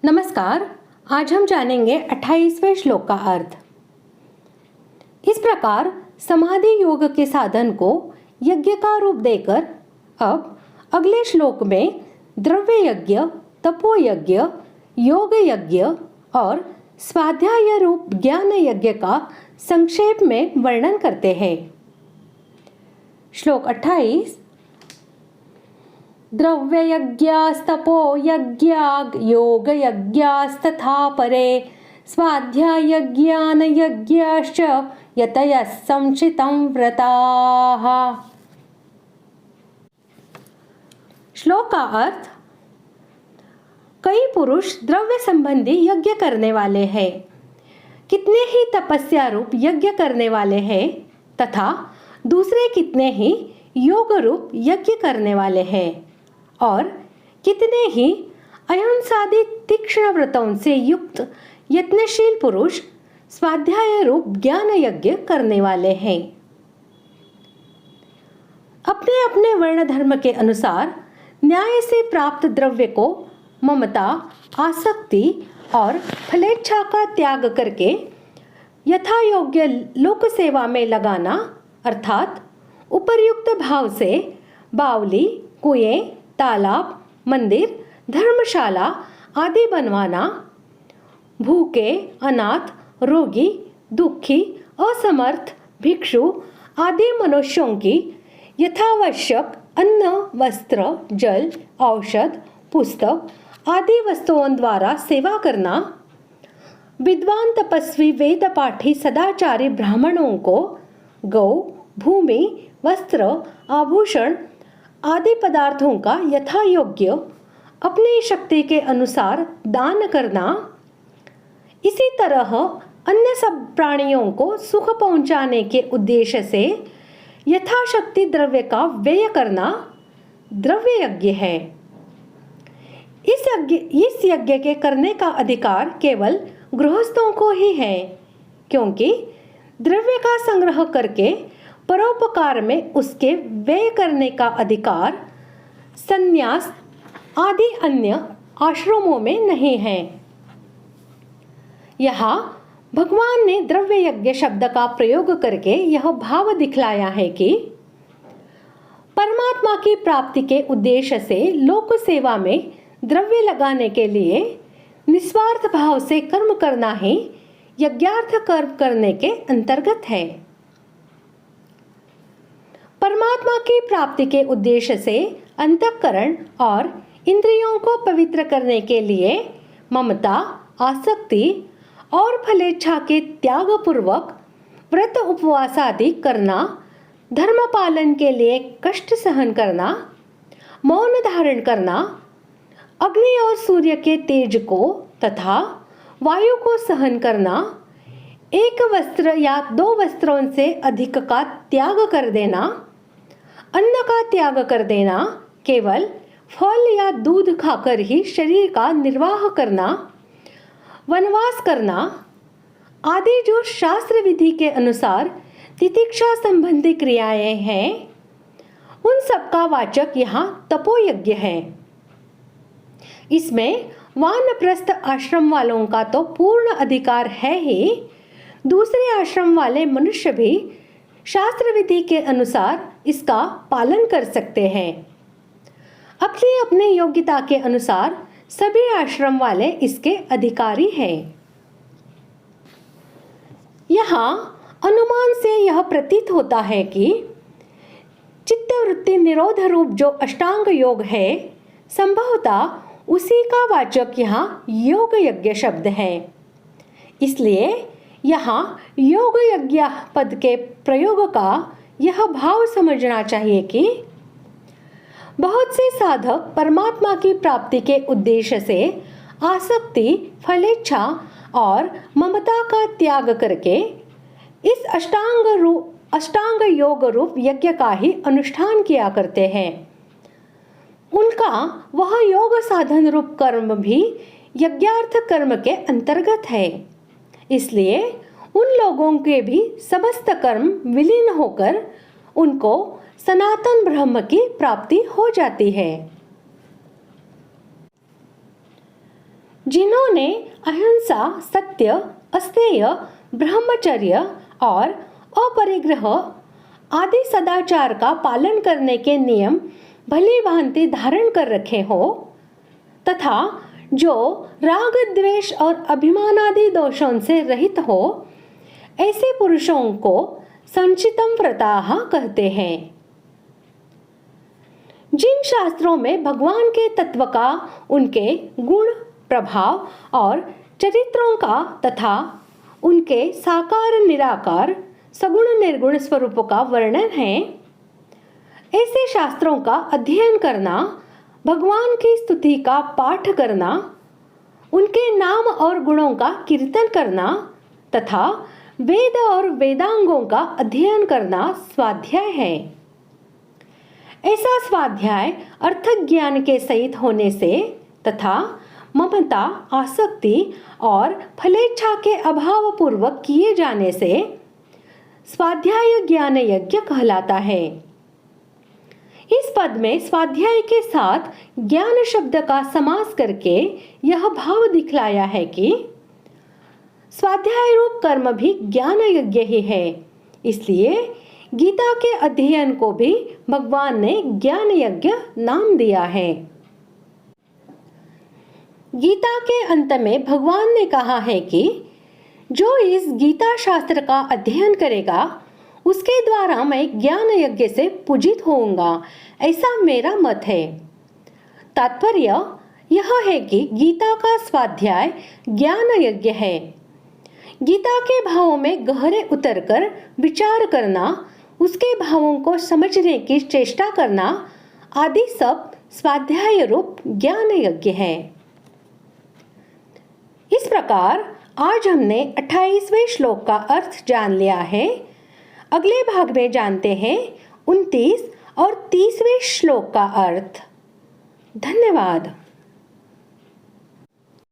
नमस्कार। आज हम जानेंगे 28वें श्लोक का अर्थ। इस प्रकार समाधि योग के साधन को यज्ञ का रूप देकर अब अगले श्लोक में द्रव्य यज्ञ, तपो यज्ञ, योग यज्ञ और स्वाध्याय रूप ज्ञान यज्ञ का संक्षेप में वर्णन करते हैं। श्लोक 28। द्रव्य यज्ञास्तपो यज्ञाग योग यज्ञास्तथा परे स्वाध्याय ज्ञान यज्ञाश्च यतयः संचितं व्रताः। श्लोक का अर्थ। कई पुरुष द्रव्य संबंधी यज्ञ करने वाले हैं, कितने ही तपस्या रूप यज्ञ करने वाले हैं तथा दूसरे कितने ही योग रूप यज्ञ करने वाले हैं और कितने ही अहिंसादि तीक्ष्ण व्रतों से युक्त यत्नशील पुरुष स्वाध्याय रूप ज्ञान यज्ञ करने वाले हैं। अपने अपने वर्ण धर्म के अनुसार न्याय से प्राप्त द्रव्य को ममता, आसक्ति और फलेच्छा का त्याग करके यथा योग्य लोक सेवा में लगाना अर्थात उपर्युक्त भाव से बावली, कुएं, तालाब, मंदिर, धर्मशाला आदि बनवाना, भूखे, अनाथ, रोगी, दुखी, असमर्थ, भिक्षु आदि मनुष्यों की यथावश्यक अन्न, वस्त्र, जल, औषध, पुस्तक आदि वस्तुओं द्वारा सेवा करना, विद्वान तपस्वी वेद पाठी सदाचारी ब्राह्मणों को गौ, भूमि, वस्त्र, आभूषण आदि पदार्थों का यथा योग्य अपनी शक्ति के अनुसार दान करना, इसी तरह अन्य सब प्राणियों को सुख पहुंचाने के उद्देश्य से यथाशक्ति द्रव्य का व्यय करना द्रव्य यज्ञ है। इस यज्ञ के करने का अधिकार केवल गृहस्थों को ही है, क्योंकि द्रव्य का संग्रह करके परोपकार में उसके व्यय करने का अधिकार संन्यास आदि अन्य आश्रमों में नहीं है। यहाँ भगवान ने द्रव्य यज्ञ शब्द का प्रयोग करके यह भाव दिखलाया है कि परमात्मा की प्राप्ति के उद्देश्य से लोक सेवा में द्रव्य लगाने के लिए निस्वार्थ भाव से कर्म करना ही यज्ञार्थ कर्म करने के अंतर्गत है। परमात्मा की प्राप्ति के उद्देश्य से अंतःकरण और इंद्रियों को पवित्र करने के लिए ममता, आसक्ति और फलेच्छा के त्याग पूर्वक व्रत उपवास आदि करना, धर्म पालन के लिए कष्ट सहन करना, मौन धारण करना, अग्नि और सूर्य के तेज को तथा वायु को सहन करना, एक वस्त्र या दो वस्त्रों से अधिक का त्याग कर देना, अन्न का त्याग कर देना, केवल फल या दूध खाकर ही शरीर का निर्वाह करना, वनवास करना आदि जो शास्त्र विधि के अनुसार तितिक्षा संबंधी क्रियाएं हैं, उन सब का वाचक यहाँ तपोयज्ञ है। इसमें वानप्रस्थ आश्रम वालों का तो पूर्ण अधिकार है ही, दूसरे आश्रम वाले मनुष्य भी शास्त्र विधि के अनुसार इसका पालन कर सकते हैं। अपनी अपनी योग्यता के अनुसार सभी आश्रम वाले इसके अधिकारी हैं। यहाँ अनुमान से यह प्रतीत होता है कि चित्तवृत्ति निरोध रूप जो अष्टांग योग है, संभवतः उसी का वाचक यहाँ योग यज्ञ शब्द है। इसलिए यहाँ योग यज्ञ पद के प्रयोग का यह भाव समझना चाहिए कि बहुत से साधक परमात्मा की प्राप्ति के उद्देश्य से आसक्ति, फलेच्छा और ममता का त्याग करके इस अष्टांग योग रूप यज्ञ का ही अनुष्ठान किया करते हैं। उनका वह योग साधन रूप कर्म भी यज्ञार्थ कर्म के अंतर्गत है। इसलिए उन लोगों के भी समस्त कर्म विलीन होकर उनको सनातन ब्रह्म की प्राप्ति हो जाती है। जिन्होंने अहिंसा, सत्य, अस्तेय, ब्रह्मचर्य और अपरिग्रह आदि सदाचार का पालन करने के नियम भली भांति धारण कर रखे हो तथा जो राग, द्वेष और अभिमान आदि दोषों से रहित हो, ऐसे पुरुषों को संचितम व्रताः कहते हैं। जिन शास्त्रों में भगवान के तत्व का, उनके गुण, प्रभाव और चरित्रों का तथा उनके साकार, निराकार, सगुण, निर्गुण स्वरूप का वर्णन है, ऐसे शास्त्रों का अध्ययन करना, भगवान की स्तुति का पाठ करना, उनके नाम और गुणों का कीर्तन करना तथा वेद और वेदांगों का अध्ययन करना स्वाध्याय है। ऐसा स्वाध्याय अर्थ ज्ञान के सहित होने से तथा ममता, आसक्ति और फलेच्छा के अभाव पूर्वक किए जाने से स्वाध्याय ज्ञान यज्ञ कहलाता है। इस पद में स्वाध्याय के साथ ज्ञान शब्द का समास करके यह भाव दिखलाया है कि स्वाध्याय रूप कर्म भी ज्ञान यज्ञ ही है। इसलिए गीता के अध्ययन को भी भगवान ने ज्ञान यज्ञ नाम दिया है। गीता के अंत में भगवान ने कहा है कि जो इस गीता शास्त्र का अध्ययन करेगा उसके द्वारा मैं ज्ञान यज्ञ से पूजित होऊंगा, ऐसा मेरा मत है। तात्पर्य यह है कि गीता का स्वाध्याय ज्ञान यज्ञ है। गीता के भावों में गहरे उतरकर विचार करना, उसके भावों को समझने की चेष्टा करना आदि सब स्वाध्याय रूप ज्ञान यज्ञ है। इस प्रकार आज हमने 28वें श्लोक का अर्थ जान लिया है। अगले भाग में जानते हैं 29 और 30वें श्लोक का अर्थ। धन्यवाद।